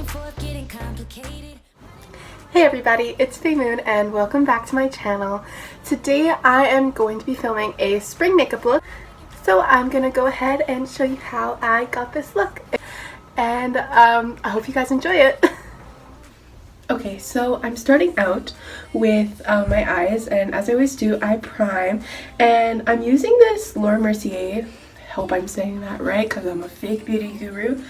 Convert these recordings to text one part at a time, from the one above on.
and forth getting complicated. Hey everybody, it's Faye Moon and welcome back to my channel. Today I am going to be filming a spring makeup look. So I'm going to go ahead and show you how I got this look. And I hope you guys enjoy it. Okay, so I'm starting out with my eyes, and as I always do, I prime. And I'm using this Mercier, hope I'm saying that right because I'm a fake beauty guru.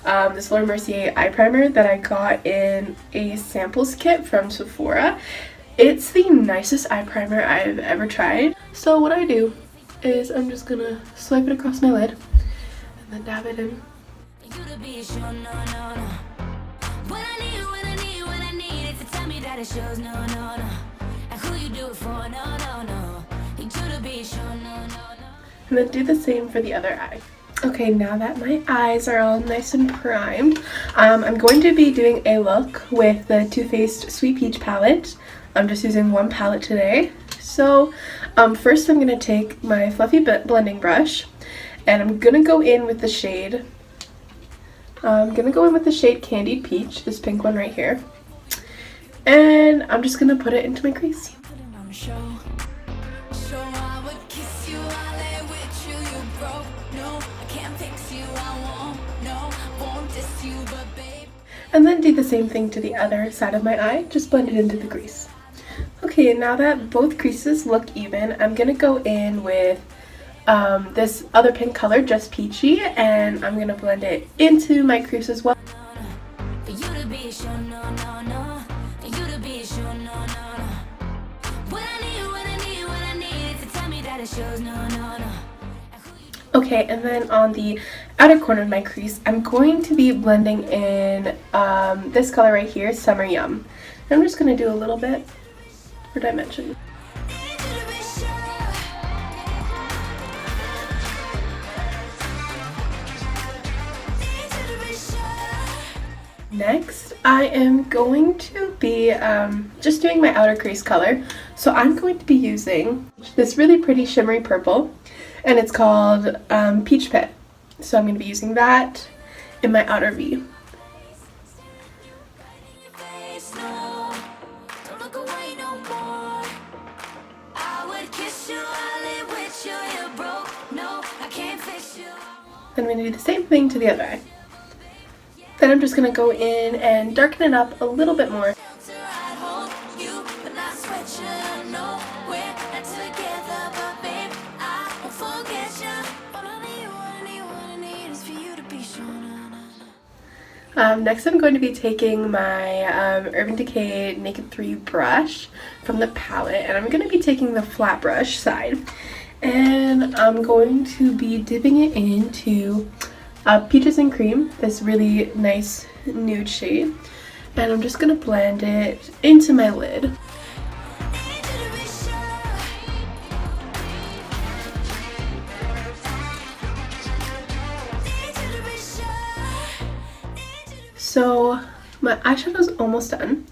This Mercier eye primer that I got in a samples kit from Sephora. It's the nicest eye primer I've ever tried. So what I do is I'm just gonna swipe it across my lid and then dab it in. And then do the same for the other eye. Okay, now that my eyes are all nice and primed, I'm going to be doing a look with the Too Faced Sweet Peach palette. I'm just using one palette today. So first I'm going to take my fluffy blending brush and I'm going to go in with the shade. Candied Peach, this pink one right here. And I'm just going to put it into my crease. And then do the same thing to the other side of my eye, just blend it into the crease. Okay, now that both creases look even, I'm going to go in with this other pink color, just Peachy, and I'm going to blend it into my crease as well. Okay, and then on the outer corner of my crease, I'm going to be blending in this color right here, Summer Yum. And I'm just going to do a little bit for dimension. Next, I am going to be just doing my outer crease color. So I'm going to be using this really pretty shimmery purple, and it's called Peach Pit. So I'm going to be using that in my outer V. Then I'm going to do the same thing to the other eye. Then I'm just going to go in and darken it up a little bit more. Next I'm going to be taking my Urban Decay Naked 3 brush from the palette, and I'm going to be taking the flat brush side, and I'm going to be dipping it into Peaches and Cream, this really nice nude shade, and I'm just going to blend it into my lid. So my eyeshadow's almost done.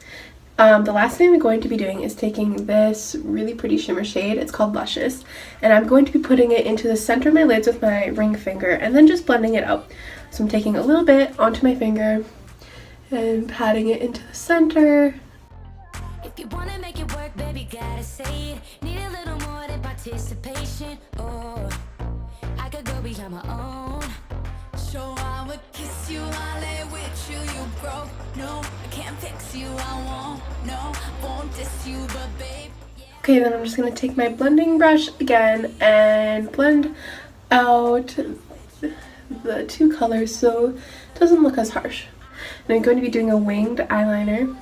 The last thing I'm going to be doing is taking this really pretty shimmer shade. It's called Luscious, and I'm going to be putting it into the center of my lids with my ring finger and then just blending it out. So I'm taking a little bit onto my finger and patting it into the center. If you want to make it work, baby, gotta say it. Need a little more than participation. Oh, I could go beyond my own. So I would kiss you, I lay with you, you broke. No, I can't fix you, I won't diss you, but babe. Okay, then I'm just going to take my blending brush again and blend out the two colors so it doesn't look as harsh. And I'm going to be doing a winged eyeliner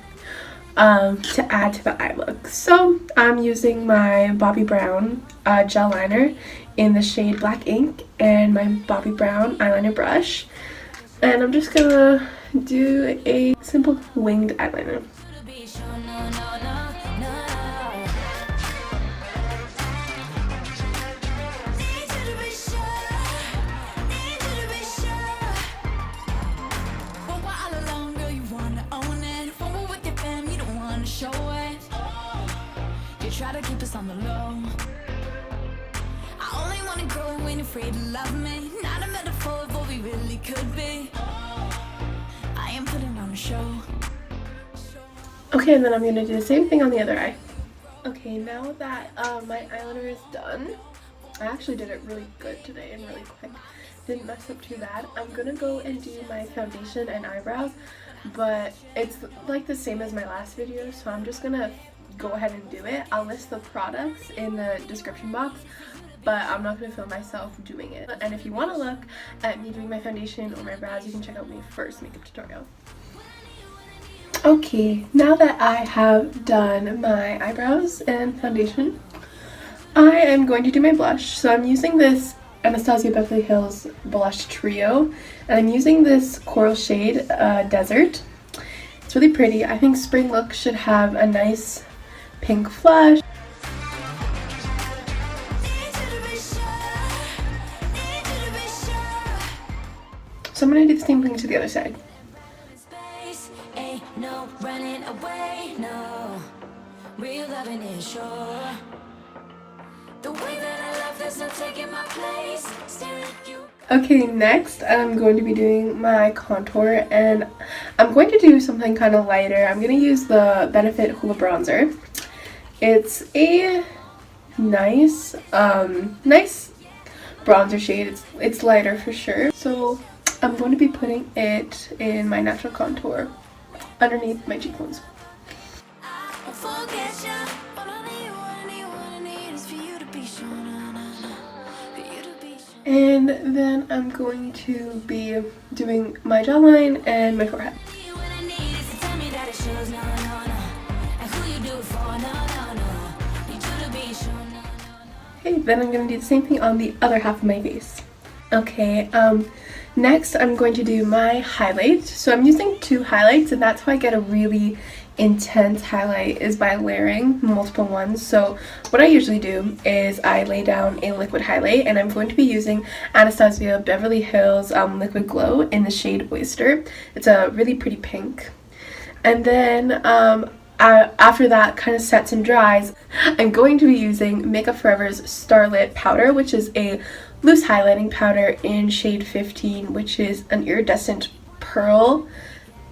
to add to the eye look. So I'm using my Bobbi Brown gel liner in the shade Black Ink and my Bobbi Brown eyeliner brush, and I'm just gonna do a simple winged eyeliner. Try to keep us on the low. I only wanna grow when you're afraid to love me. Not a metaphor of what we really could be. I am putting on a show. Okay, and then I'm going to do the same thing on the other eye. Okay, now that my eyeliner is done, I actually did it really good today and really quick. Didn't mess up too bad. I'm going to go and do my foundation and eyebrows, but it's like the same as my last video, so I'm just going to go ahead and do it. I'll list the products in the description box, but I'm not going to film myself doing it. And if you want to look at me doing my foundation or my brows, you can check out my first makeup tutorial. Okay, now that I have done my eyebrows and foundation, I am going to do my blush. So I'm using this Anastasia Beverly Hills Blush Trio, and I'm using this coral shade, Desert. It's really pretty. I think spring look should have a nice pink flush. So I'm going to do the same thing to the other side. No running away, no. Real loving is sure. The way that I love, there's no taking my place. Staring at you. Okay, next I'm going to be doing my contour, and I'm going to do something kind of lighter. I'm going to use the Benefit Hoola bronzer. It's a nice bronzer shade. It's lighter for sure. So I'm going to be putting it in my natural contour underneath my cheekbones. And then I'm going to be doing my jawline and my forehead. Okay, then I'm going to do the same thing on the other half of my face. Okay, next I'm going to do my highlight. So I'm using two highlights, and that's how I get a really intense highlight, is by layering multiple ones. So what I usually do is I lay down a liquid highlight, and I'm going to be using Anastasia Beverly Hills Liquid Glow in the shade Oyster. It's a really pretty pink. And then after that kind of sets and dries, I'm going to be using Makeup Forever's Starlit Powder, which is a loose highlighting powder in shade 15, which is an iridescent pearl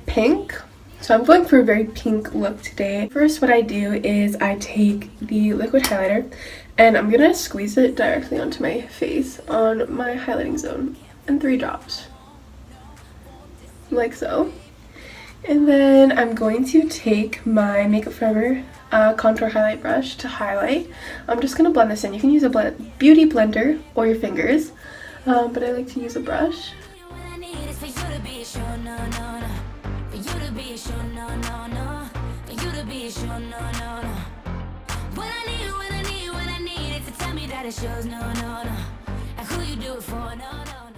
pink. So I'm going for a very pink look today. First, what I do is I take the liquid highlighter and I'm gonna squeeze it directly onto my face on my highlighting zone in 3 drops, like so. And then I'm going to take my Makeup Forever contour highlight brush to highlight. I'm just gonna blend this in. You can use a beauty blender or your fingers, but I like to use a brush.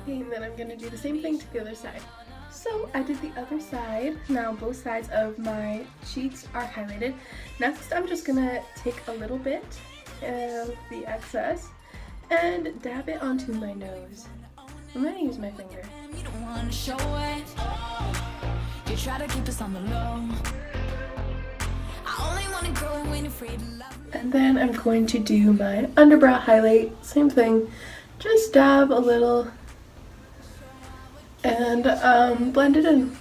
And then I'm gonna do the same thing to the other side. So I did the other side. Now both sides of my cheeks are highlighted. Next I'm just gonna take a little bit of the excess and dab it onto my nose. I'm gonna use my finger. You don't want to show it. You try to keep us on the low. I only want to grow when afraid to love. And then I'm going to do my underbrow highlight. Same thing. Just dab a little and blend it in.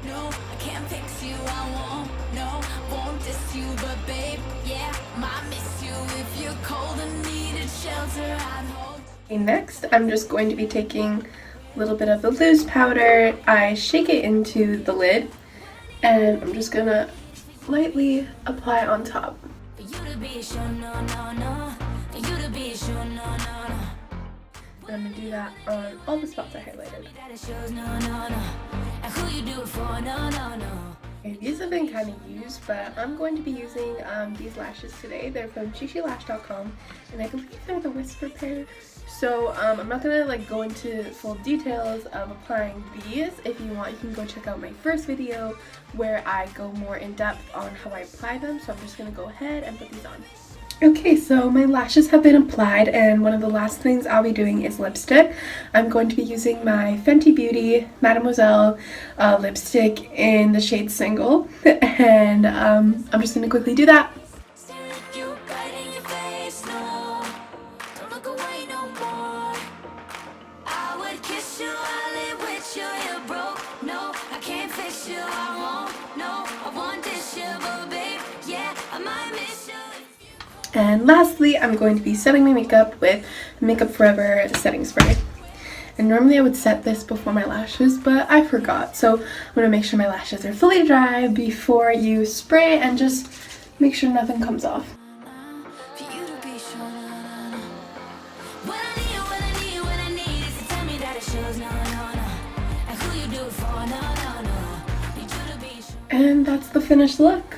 No, I can't fix you. I won't diss you, but babe, yeah, might miss you if you're cold and needed shelter. I'd hold. Okay, next, I'm just going to be taking a little bit of the loose powder. I shake it into the lid, and I'm just gonna lightly apply on top. I'm gonna do that on all the spots I highlighted. Okay, these have been kind of used, but I'm going to be using these lashes today. They're from shishilash.com, and I believe they're the Whisper pair. So I'm not gonna like go into full details of applying these. If you want, you can go check out my first video where I go more in depth on how I apply them. So I'm just gonna go ahead and put these on. Okay, so my lashes have been applied, and one of the last things I'll be doing is lipstick. I'm going to be using my Fenty Beauty Mattemoiselle lipstick in the shade Single, and I'm just going to quickly do that. I would kiss you, I live with you, you're broke. No, I can't fix you. And lastly, I'm going to be setting my makeup with Makeup Forever setting spray. And normally I would set this before my lashes, but I forgot. So I'm going to make sure my lashes are fully dry before you spray and just make sure nothing comes off. And that's the finished look.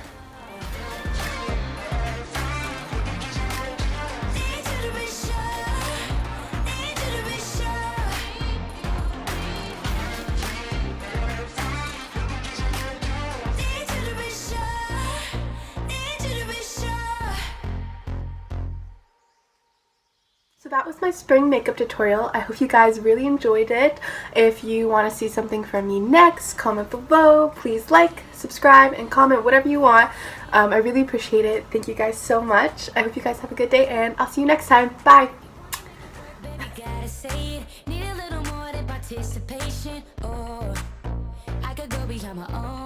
So that was my spring makeup tutorial. I hope you guys really enjoyed it. If you want to see something from me next, comment below. Please like, subscribe, and comment whatever you want. I really appreciate it. Thank you guys so much. I hope you guys have a good day, and I'll see you next time. Bye! Need a little more than participation, or I could go behind my own.